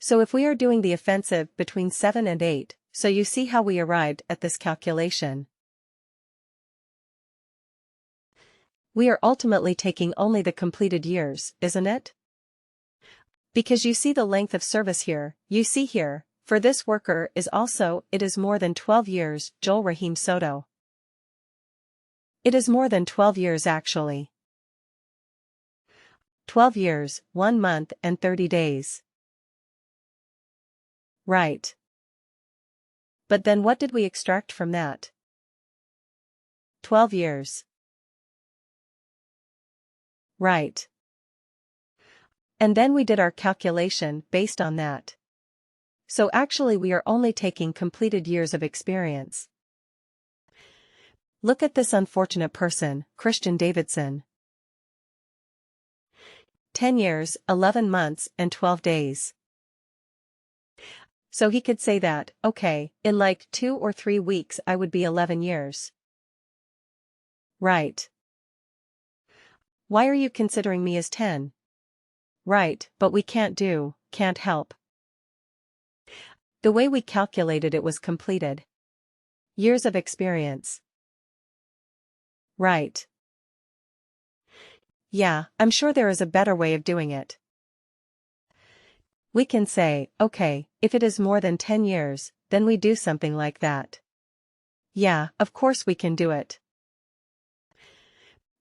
So if we are doing the offensive between 7 and 8, so you see how we arrived at this calculation. We are ultimately taking only the completed years, isn't it? Because you see the length of service here, you see here, for this worker is also, it is more than 12 years, Joel Rahim Soto. It is more than 12 years actually. 12 years, 1 month and 30 days. Right. But then what did we extract from that? 12 years. Right. And then we did our calculation based on that. So actually we are only taking completed years of experience. Look at this unfortunate person, Christian Davidson. 10 years, 11 months and 12 days. So he could say that, okay, in like 2 or 3 weeks I would be 11 years. Right. Why are you considering me as 10? Right, but we can't help. The way we calculated it was completed years of experience. Right. Yeah, I'm sure there is a better way of doing it. We can say, okay, if it is more than 10 years, then we do something like that. Yeah, of course we can do it.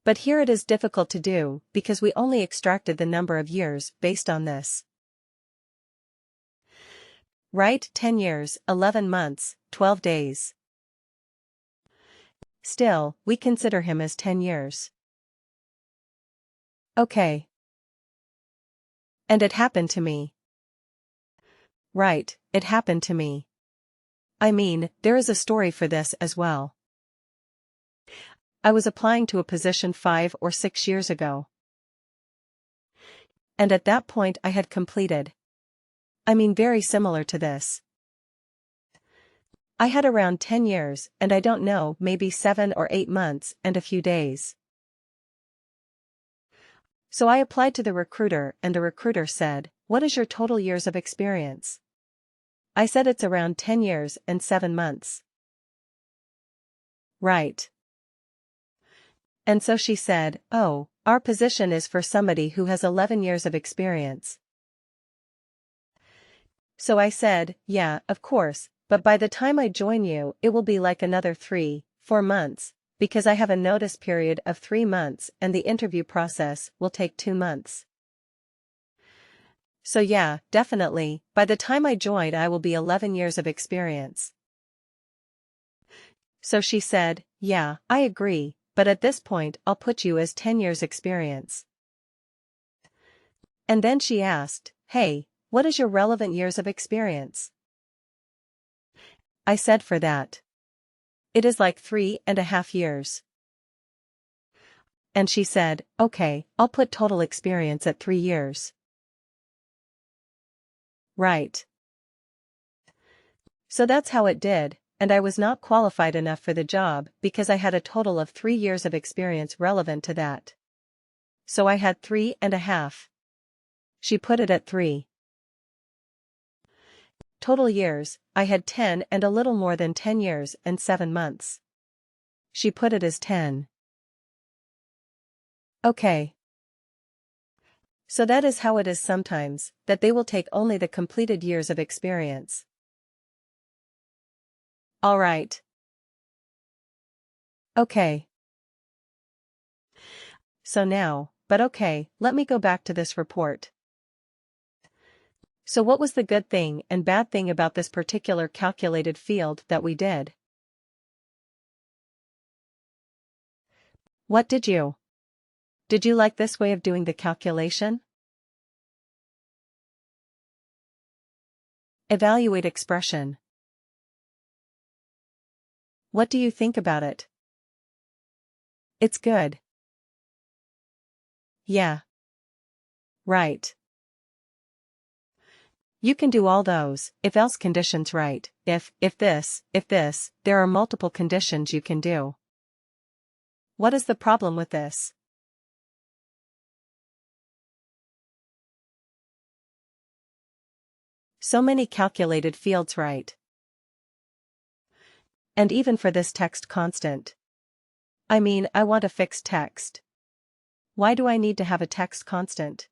But here it is difficult to do, because we only extracted the number of years based on this. Right, 10 years, 11 months, 12 days. Still, we consider him as 10 years. Okay. And it happened to me. Right, it happened to me. I mean, there is a story for this as well. I was applying to a position 5 or 6 years ago. And at that point I had completed. I mean very similar to this. I had around 10 years and I don't know, maybe 7 or 8 months and a few days. So I applied to the recruiter and the recruiter said, "What is your total years of experience?" I said it's around 10 years and 7 months. Right. And so she said, "Oh, our position is for somebody who has 11 years of experience." So I said, "Yeah, of course, but by the time I join you it will be like another 3-4 months, because I have a notice period of 3 months and the interview process will take 2 months. So yeah, definitely, by the time I join I will be 11 years of experience." So she said, "Yeah, I agree, but at this point I'll put you as 10 years experience." And then she asked, "Hey, what is your relevant years of experience?" I said for that. It is like 3.5 years. And she said, "Okay, I'll put total experience at 3 years." Right. So that's how it did, and I was not qualified enough for the job because I had a total of 3 years of experience relevant to that. So I had 3.5. She put it at 3. Total years, I had 10 and a little more than 10 years and 7 months. She put it as 10. Okay. So that is how it is sometimes, that they will take only the completed years of experience. Alright. Okay. So now, but okay, let me go back to this report. So what was the good thing and bad thing about this particular calculated field that we did? What did you? Did you like this way of doing the calculation? Evaluate expression. What do you think about it? It's good. Yeah. Right. You can do all those if-else conditions right. If this, there are multiple conditions you can do. What is the problem with this? So many calculated fields, right? And even for this text constant. I mean, I want a fixed text. Why do I need to have a text constant?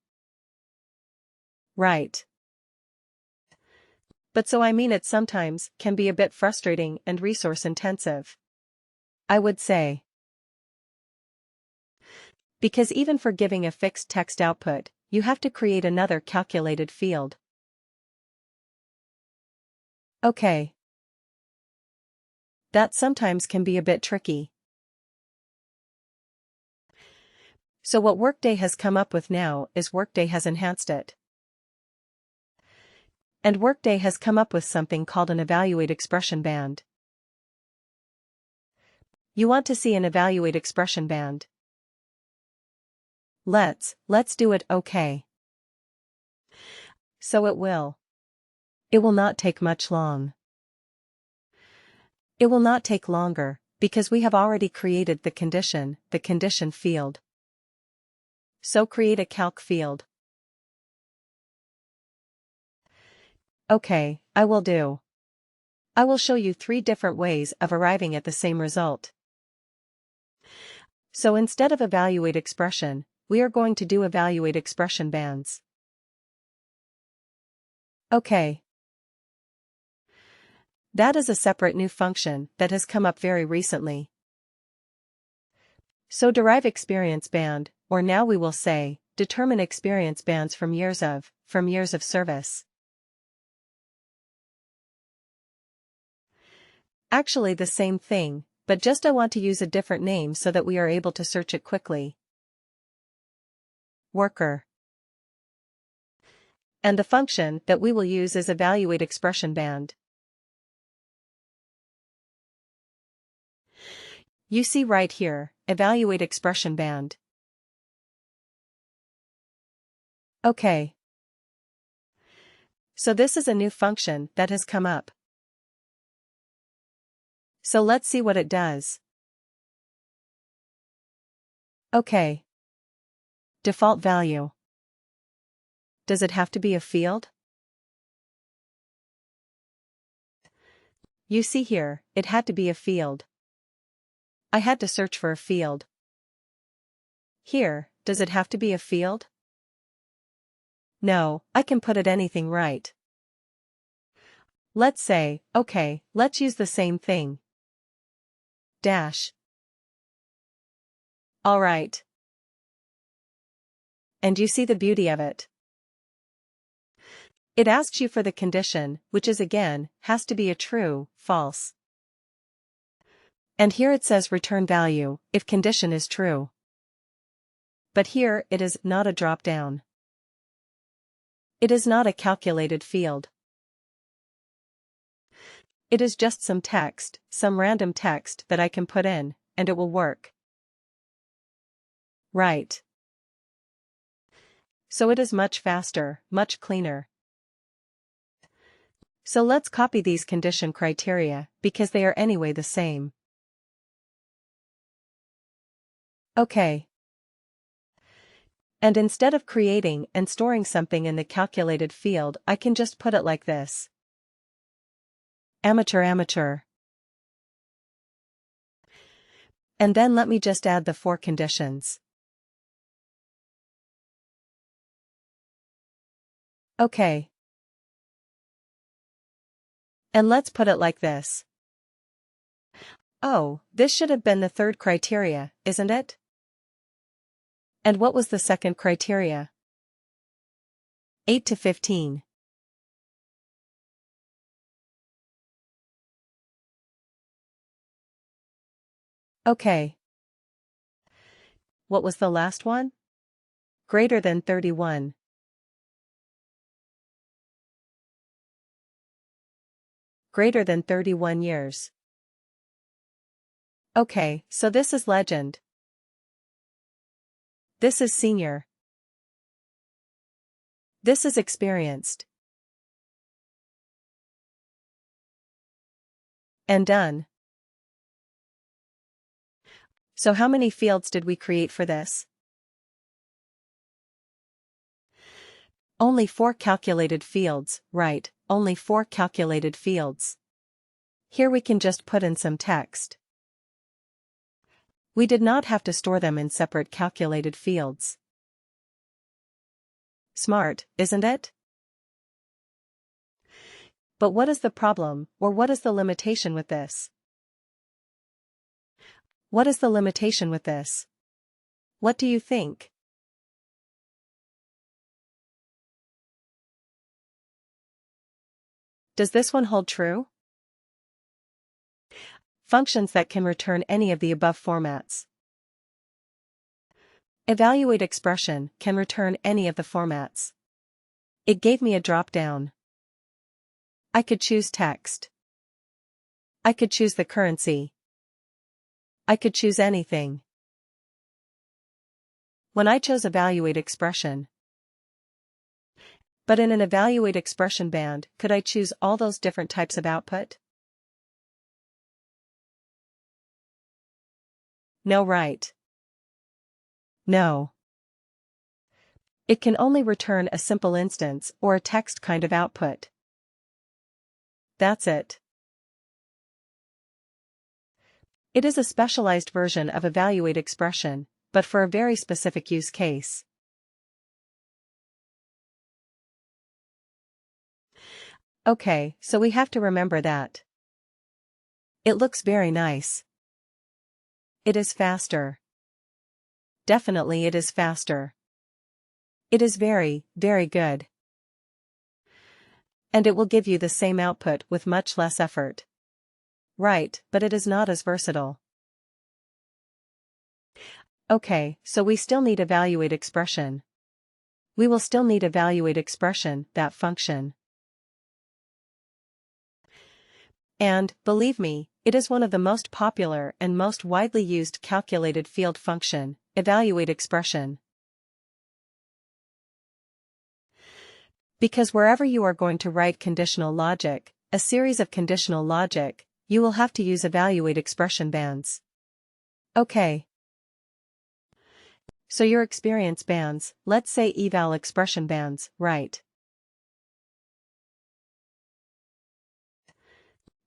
Right. But so I mean it sometimes can be a bit frustrating and resource intensive. I would say. Because even for giving a fixed text output, you have to create another calculated field. Okay. That sometimes can be a bit tricky. So what Workday has come up with now is Workday has enhanced it. And Workday has come up with something called an evaluate expression band. You want to see an evaluate expression band? Let's do it, okay. So it will. It will not take much long. It will not take longer, because we have already created the condition field. So create a calc field. Okay, I will do. I will show you 3 different ways of arriving at the same result. So instead of evaluate expression, we are going to do evaluate expression bands. Okay. That is a separate new function that has come up very recently. So derive experience band, or now we will say, determine experience bands from years of service. Actually the same thing, but just I want to use a different name so that we are able to search it quickly. Worker. And the function that we will use is evaluate expression band. You see right here, evaluate expression band. Okay. So this is a new function that has come up. So let's see what it does. Okay. Default value. Does it have to be a field? You see here, it had to be a field. I had to search for a field. Here, does it have to be a field? No, I can put it anything right. Let's say, okay, let's use the same thing. Dash. Alright. And you see the beauty of it. It asks you for the condition, which is again, has to be a true, false. And here it says return value, if condition is true. But here it is not a drop-down. It is not a calculated field. It is just some text, some random text that I can put in, and it will work. Right. So it is much faster, much cleaner. So let's copy these condition criteria, because they are anyway the same. Okay. And instead of creating and storing something in the calculated field, I can just put it like this. Amateur. And then let me just add the 4 conditions. Okay. And let's put it like this. Oh, this should have been the 3rd criteria, isn't it? And what was the 2nd criteria? 8 to 15. Okay. What was the last one? Greater than 31. Greater than 31 years. Okay, so this is legend. This is senior. This is experienced. And done. So how many fields did we create for this? Only 4 calculated fields, right, only 4 calculated fields. Here we can just put in some text. We did not have to store them in separate calculated fields. Smart, isn't it? But what is the problem, or what is the limitation with this? What is the limitation with this? What do you think? Does this one hold true? Functions that can return any of the above formats. Evaluate expression can return any of the formats. It gave me a drop-down. I could choose text. I could choose the currency. I could choose anything. When I chose evaluate expression. But in an evaluate expression band, could I choose all those different types of output? No, right? No. It can only return a simple instance or a text kind of output. That's it. It is a specialized version of evaluate expression, but for a very specific use case. Okay, so we have to remember that. It looks very nice. It is faster. Definitely it is faster. It is very, very good. And it will give you the same output with much less effort. Right, but it is not as versatile. Okay, so we still need evaluate expression. We will still need evaluate expression, that function. And, believe me, it is one of the most popular and most widely used calculated field function, evaluate expression. Because wherever you are going to write conditional logic, a series of conditional logic, you will have to use evaluate expression bands. Okay. So your experience bands, let's say eval expression bands, right?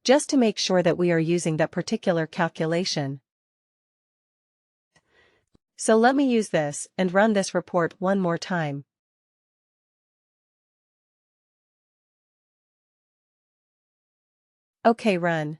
Just to make sure that we are using that particular calculation. So let me use this and run this report one more time. Okay, run.